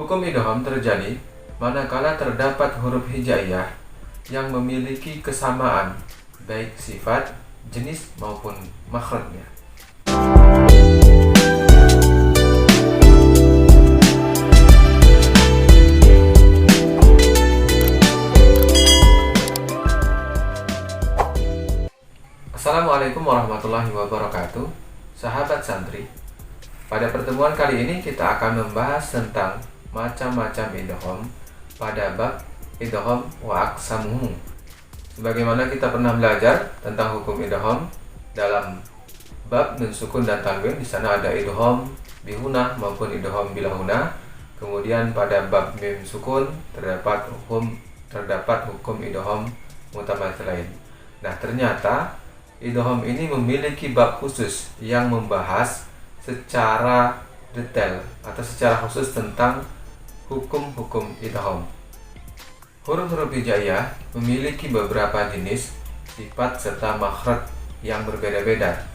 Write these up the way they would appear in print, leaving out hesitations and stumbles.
Hukum idgham terjadi manakala terdapat huruf hijaiyah yang memiliki kesamaan baik sifat, jenis maupun makhrajnya. Assalamualaikum warahmatullahi wabarakatuh, sahabat santri. Pada pertemuan kali ini kita akan membahas tentang macam-macam idgham pada bab idgham wa aqsamuhu. Sebagaimana kita pernah belajar tentang hukum idgham dalam bab nun sukun dan tanwin, di sana ada idgham bihunah maupun idgham bilahunah. Kemudian pada bab mim sukun terdapat hukum idgham mutamathilain. Nah, ternyata idgham ini memiliki bab khusus yang membahas secara detail atau secara khusus tentang hukum-hukum idgham. Huruf-huruf hijaiyah memiliki beberapa jenis, sifat, serta makhraj yang berbeda-beda.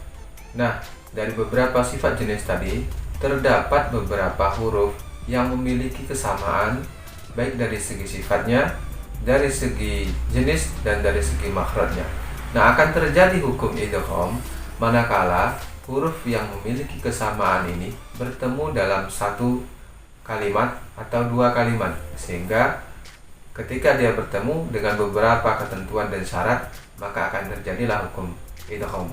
Nah, dari beberapa sifat jenis tadi, terdapat beberapa huruf yang memiliki kesamaan baik dari segi sifatnya, dari segi jenis, dan dari segi makhrajnya. Nah, akan terjadi hukum idgham manakala huruf yang memiliki kesamaan ini bertemu dalam satu kalimat atau dua kalimat, sehingga ketika dia bertemu dengan beberapa ketentuan dan syarat, maka akan terjadilah hukum idgham.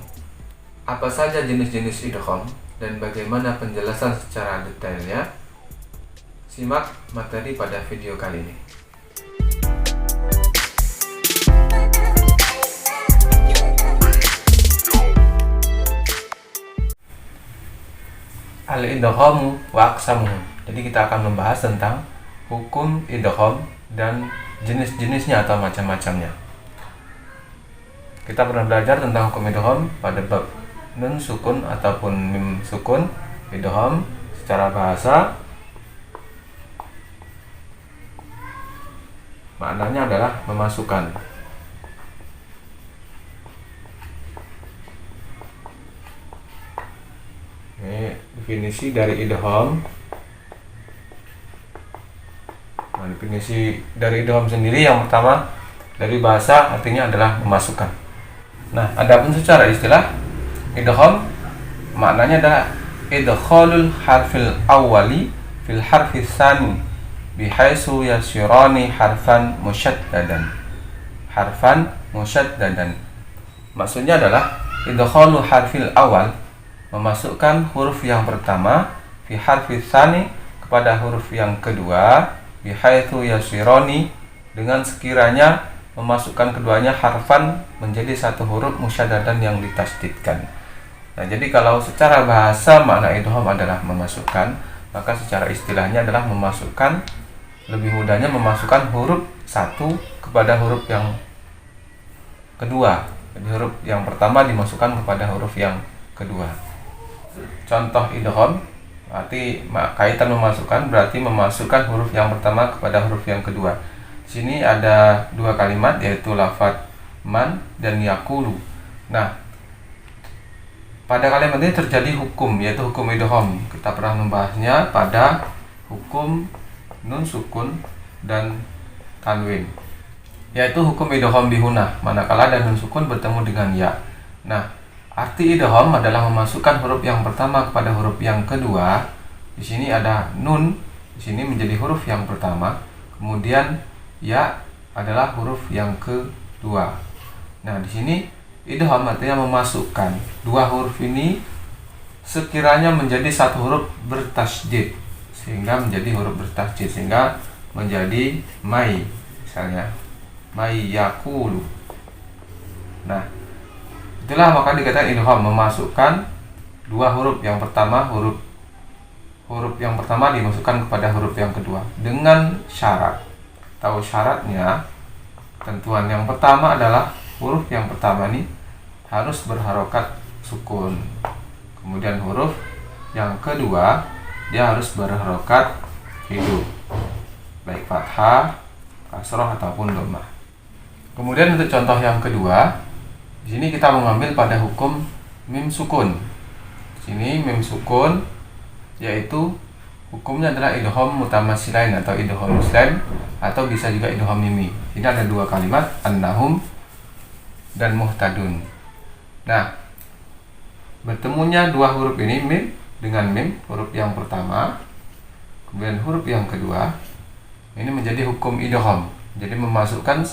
Apa saja jenis-jenis idgham dan bagaimana penjelasan secara detailnya? Simak materi pada video kali ini. Al-idghamu wa aqsamuhu. Jadi kita akan membahas tentang hukum idgham dan jenis-jenisnya atau macam-macamnya. Kita pernah belajar tentang hukum idgham pada bab nun sukun ataupun mim sukun. Idgham secara bahasa maknanya adalah memasukkan. Ini definisi dari idgham. Nah, definisi dari idgham sendiri yang pertama dari bahasa artinya adalah memasukkan. Nah, adapun secara istilah, idgham maknanya adalah idkhalul harfil awwali fil harfi tsani bihaitsu yasirani harfan musyaddadan. Harfan musyaddadan. Maksudnya adalah idkhalul harfil awal, memasukkan huruf yang pertama, fi harfi tsani, kepada huruf yang kedua, bihaitsu yasirani, dengan sekiranya memasukkan keduanya harfan menjadi satu huruf musyaddadan yang ditasdidkan. Nah, jadi kalau secara bahasa makna idgham adalah memasukkan, maka secara istilahnya adalah memasukkan, lebih mudahnya memasukkan huruf satu kepada huruf yang kedua. Jadi huruf yang pertama dimasukkan kepada huruf yang kedua. Contoh idgham berarti kaitan memasukkan, berarti memasukkan huruf yang pertama kepada huruf yang kedua. Di sini ada dua kalimat, yaitu lafaz man dan yaqulu. Nah, pada kalimat ini terjadi hukum, yaitu hukum idgham. Kita pernah membahasnya pada hukum nun sukun dan tanwin, yaitu hukum idgham bihunah manakala ada nun sukun bertemu dengan ya. Nah, arti idgham adalah memasukkan huruf yang pertama kepada huruf yang kedua. Di sini ada nun, di sini menjadi huruf yang pertama, kemudian ya adalah huruf yang kedua. Nah, di sini idgham artinya memasukkan dua huruf ini sekiranya menjadi satu huruf bertasydid, sehingga menjadi huruf bertasydid, sehingga menjadi mai, misalnya mai yaqulu. Nah, itulah maka dikatakan idgham, memasukkan dua huruf. Yang pertama huruf yang pertama dimasukkan kepada huruf yang kedua dengan syarat. Tahu syaratnya? Tentuan yang pertama adalah huruf yang pertama ini harus berharokat sukun. Kemudian huruf yang kedua dia harus berharokat hidup, baik fathah, kasroh ataupun dhammah. Kemudian untuk contoh yang kedua, di sini kita mengambil pada hukum mim sukun. Di sini mim sukun yaitu hukumnya adalah idgham mutamasilain atau idgham muslim, atau bisa juga idgham mimi. Ini ada dua kalimat, annahum dan muhtadun. Nah, bertemunya dua huruf ini, mim dengan mim, huruf yang pertama kemudian huruf yang kedua, ini menjadi hukum idgham. Jadi memasukkan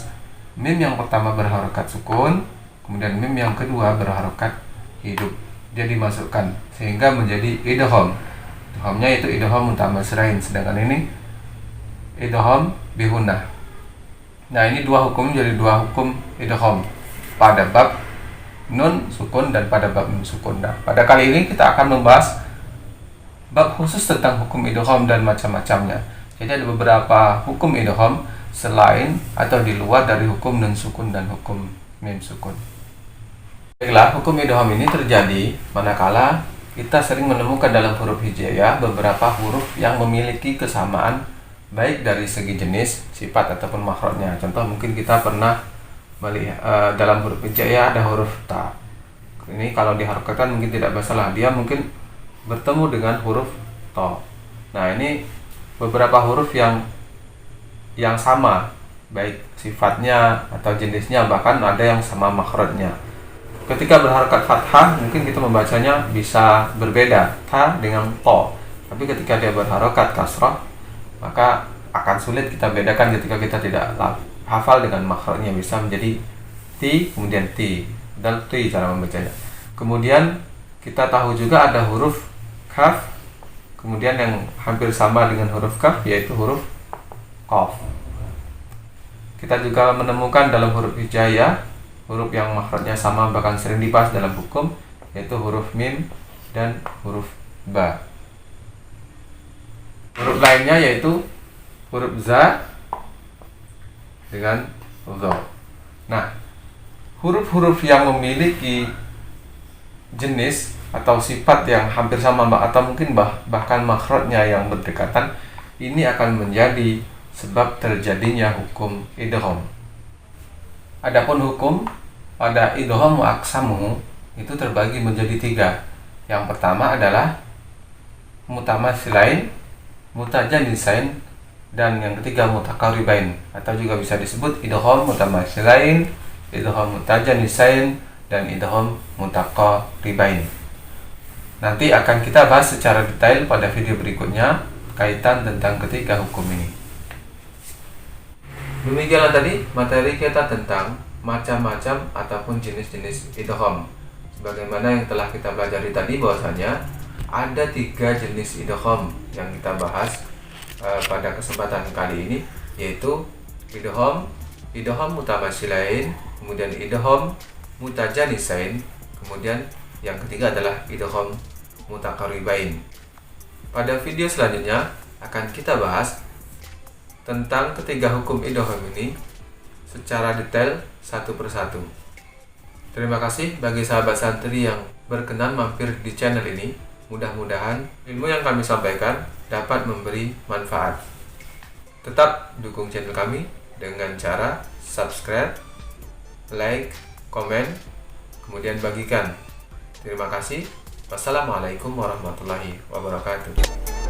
mim yang pertama berharokat sukun, kemudian mim yang kedua berharokat hidup, dia dimasukkan sehingga menjadi idgham. Idghamnya itu idgham mutamasilain, sedangkan ini idgham bihunnah. Nah, ini dua hukum jadi dua hukum idgham pada bab nun sukun dan pada bab nun sukun. Nah, pada kali ini kita akan membahas bab khusus tentang hukum idgham dan macam-macamnya. Jadi ada beberapa hukum idgham selain atau di luar dari hukum nun sukun dan hukum mim sukun. Baiklah, hukum idgham ini terjadi manakala kita sering menemukan dalam huruf hijaiyah beberapa huruf yang memiliki kesamaan baik dari segi jenis, sifat ataupun makhrajnya. Contoh, mungkin kita pernah melihat dalam huruf hijaiyah ada huruf ta. Ini kalau diharokatkan mungkin tidak masalah, dia mungkin bertemu dengan huruf to. Nah, ini beberapa huruf yang sama baik sifatnya atau jenisnya, bahkan ada yang sama makhrajnya. Ketika berharokat fathah mungkin kita membacanya bisa berbeda, ta dengan to. Tapi ketika dia berharokat kasrah maka akan sulit kita bedakan ketika kita tidak hafal dengan makhrajnya. Bisa menjadi ti kemudian ti dan ti cara membacanya. Kemudian kita tahu juga ada huruf kaf kemudian yang hampir sama dengan huruf kaf, yaitu huruf qaf. Kita juga menemukan dalam huruf hijaiyah huruf yang makhrajnya sama bahkan sering dibahas dalam hukum, yaitu huruf mim dan huruf ba. Huruf lainnya yaitu huruf za dengan dha. Nah, huruf-huruf yang memiliki jenis atau sifat yang hampir sama atau mungkin bahkan makhrajnya yang berdekatan, ini akan menjadi sebab terjadinya hukum idgham. Adapun hukum pada idgham muaqsamu itu terbagi menjadi tiga. Yang pertama adalah mutamasilain, mutajanisain, dan yang ketiga mutaqaribain, atau juga bisa disebut idgham mutamasilain, idgham mutajanisain, dan idgham mutaqaribain. Nanti akan kita bahas secara detail pada video berikutnya kaitan tentang ketiga hukum ini. Demikianlah tadi materi kita tentang macam-macam ataupun jenis-jenis idgham. Sebagaimana yang telah kita pelajari tadi, bahwasanya ada 3 jenis idgham yang kita bahas pada kesempatan kali ini, yaitu idgham mutamasilain, kemudian idgham mutajanisain, kemudian yang ketiga adalah idgham mutaqaribain. Pada video selanjutnya akan kita bahas tentang ketiga hukum idgham ini secara detail satu persatu. Terima kasih bagi sahabat santri yang berkenan mampir di channel ini. Mudah-mudahan ilmu yang kami sampaikan dapat memberi manfaat. Tetap dukung channel kami dengan cara subscribe, like, komen, kemudian bagikan. Terima kasih. Wassalamualaikum warahmatullahi wabarakatuh.